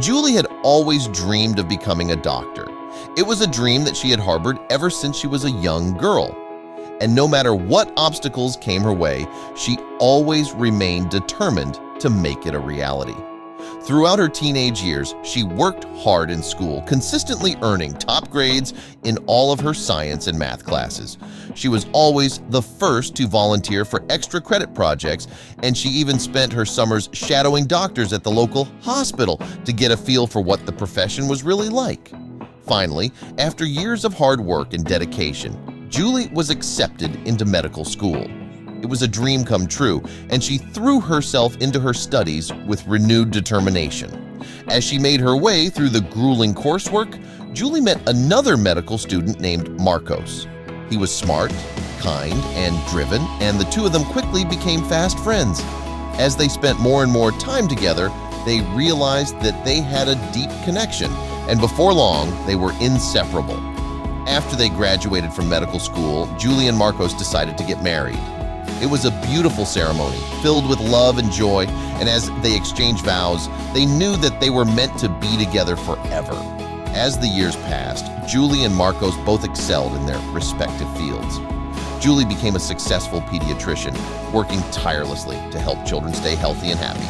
Julie had always dreamed of becoming a doctor. It was a dream that she had harbored ever since she was a young girl. And no matter what obstacles came her way, she always remained determined to make it a reality. Throughout her teenage years, she worked hard in school, consistently earning top grades in all of her science and math classes. She was always the first to volunteer for extra credit projects, and she even spent her summers shadowing doctors at the local hospital to get a feel for what the profession was really like. Finally, after years of hard work and dedication, Julie was accepted into medical school. It was a dream come true, and she threw herself into her studies with renewed determination. As she made her way through the grueling coursework, Julie met another medical student named Marcos. He was smart, kind, and driven, and the two of them quickly became fast friends. As they spent more and more time together, they realized that they had a deep connection, and before long, they were inseparable. After they graduated from medical school, Julie and Marcos decided to get married. It was a beautiful ceremony, filled with love and joy, and as they exchanged vows, they knew that they were meant to be together forever. As the years passed, Julie and Marcos both excelled in their respective fields. Julie became a successful pediatrician, working tirelessly to help children stay healthy and happy,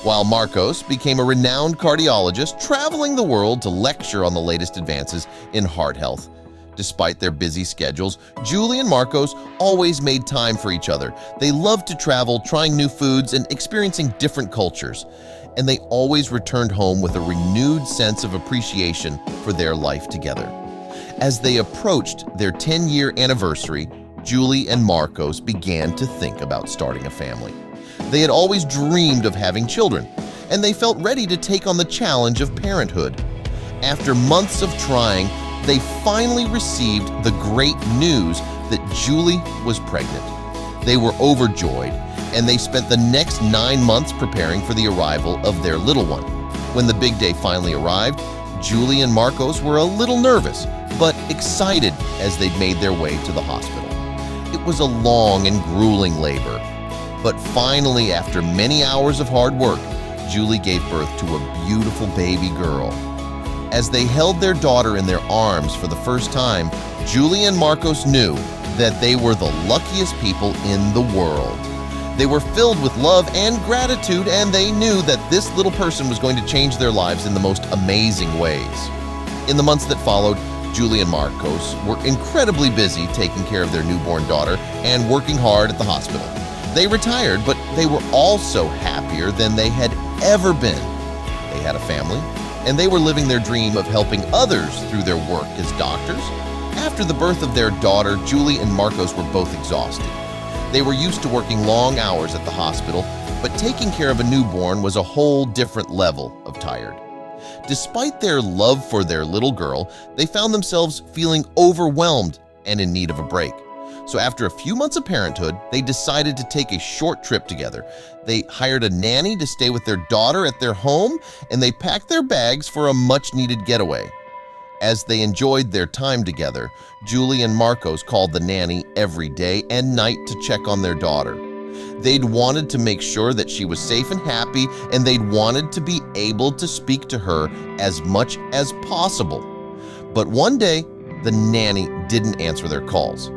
while Marcos became a renowned cardiologist, traveling the world to lecture on the latest advances in heart health. Despite their busy schedules, Julie and Marcos always made time for each other. They loved to travel, trying new foods and experiencing different cultures. And they always returned home with a renewed sense of appreciation for their life together. As they approached their 10-year anniversary, Julie and Marcos began to think about starting a family. They had always dreamed of having children, and they felt ready to take on the challenge of parenthood. After months of trying, they finally received the great news that Julie was pregnant. They were overjoyed, and they spent the next 9 months preparing for the arrival of their little one. When the big day finally arrived, Julie and Marcos were a little nervous, but excited as they'd made their way to the hospital. It was a long and grueling labor, but finally, after many hours of hard work, Julie gave birth to a beautiful baby girl. As they held their daughter in their arms for the first time, Julie and Marcos knew that they were the luckiest people in the world. They were filled with love and gratitude, and they knew that this little person was going to change their lives in the most amazing ways. In the months that followed, Julie and Marcos were incredibly busy taking care of their newborn daughter and working hard at the hospital. They retired, but they were also happier than they had ever been. They had a family, and they were living their dream of helping others through their work as doctors. After the birth of their daughter, Julie and Marcos were both exhausted. They were used to working long hours at the hospital, but taking care of a newborn was a whole different level of tired. Despite their love for their little girl, they found themselves feeling overwhelmed and in need of a break. So after a few months of parenthood, they decided to take a short trip together. They hired a nanny to stay with their daughter at their home, and they packed their bags for a much-needed getaway. As they enjoyed their time together, Julie and Marcos called the nanny every day and night to check on their daughter. They'd wanted to make sure that she was safe and happy, and they'd wanted to be able to speak to her as much as possible. But one day, the nanny didn't answer their calls.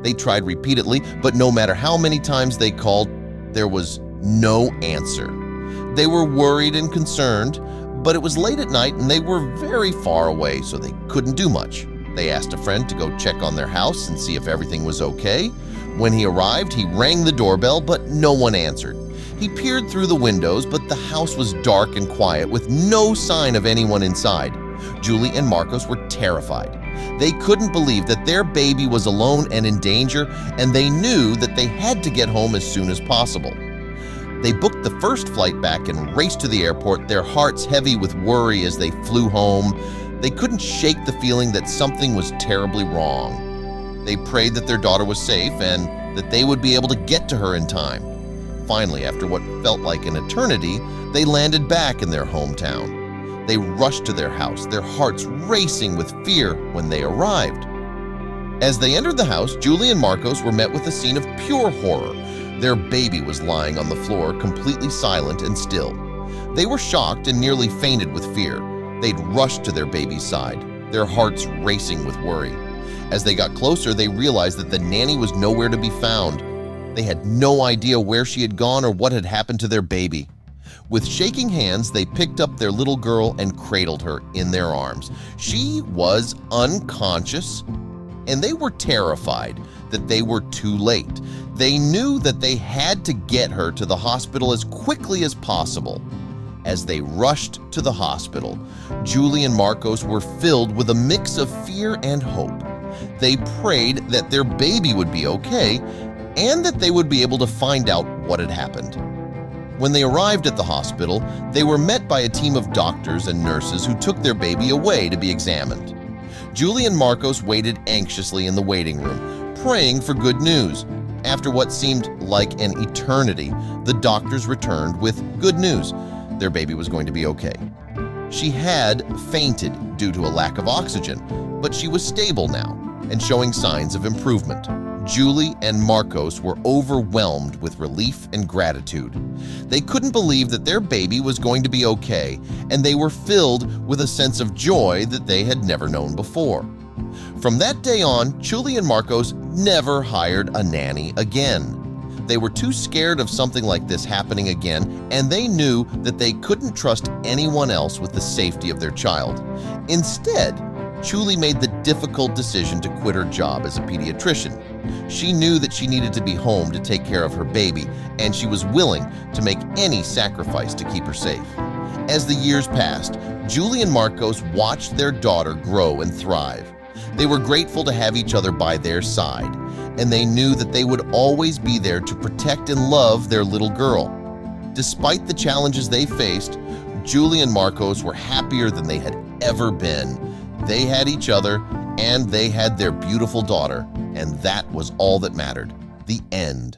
They tried repeatedly, but no matter how many times they called, there was no answer. They were worried and concerned, but it was late at night and they were very far away, so they couldn't do much. They asked a friend to go check on their house and see if everything was okay. When he arrived, he rang the doorbell, but no one answered. He peered through the windows, but the house was dark and quiet with no sign of anyone inside. Julie and Marcos were terrified. They couldn't believe that their baby was alone and in danger, and they knew that they had to get home as soon as possible. They booked the first flight back and raced to the airport, their hearts heavy with worry as they flew home. They couldn't shake the feeling that something was terribly wrong. They prayed that their daughter was safe and that they would be able to get to her in time. Finally, after what felt like an eternity, they landed back in their hometown. They rushed to their house, their hearts racing with fear when they arrived. As they entered the house, Julie and Marcos were met with a scene of pure horror. Their baby was lying on the floor, completely silent and still. They were shocked and nearly fainted with fear. They'd rushed to their baby's side, their hearts racing with worry. As they got closer, they realized that the nanny was nowhere to be found. They had no idea where she had gone or what had happened to their baby. With shaking hands, they picked up their little girl and cradled her in their arms. She was unconscious, and they were terrified that they were too late. They knew that they had to get her to the hospital as quickly as possible. As they rushed to the hospital, Julie and Marcos were filled with a mix of fear and hope. They prayed that their baby would be okay and that they would be able to find out what had happened. When they arrived at the hospital, they were met by a team of doctors and nurses who took their baby away to be examined. Julie and Marcos waited anxiously in the waiting room, praying for good news. After what seemed like an eternity, the doctors returned with good news. Their baby was going to be okay. She had fainted due to a lack of oxygen, but she was stable now and showing signs of improvement. Julie and Marcos were overwhelmed with relief and gratitude. They couldn't believe that their baby was going to be okay, and they were filled with a sense of joy that they had never known before. From that day on, Julie and Marcos never hired a nanny again. They were too scared of something like this happening again, and they knew that they couldn't trust anyone else with the safety of their child. Instead, Julie made the difficult decision to quit her job as a pediatrician. She knew that she needed to be home to take care of her baby, and she was willing to make any sacrifice to keep her safe. As the years passed, Julie and Marcos watched their daughter grow and thrive. They were grateful to have each other by their side, and they knew that they would always be there to protect and love their little girl. Despite the challenges they faced, Julie and Marcos were happier than they had ever been. They had each other, and they had their beautiful daughter, and that was all that mattered. The end.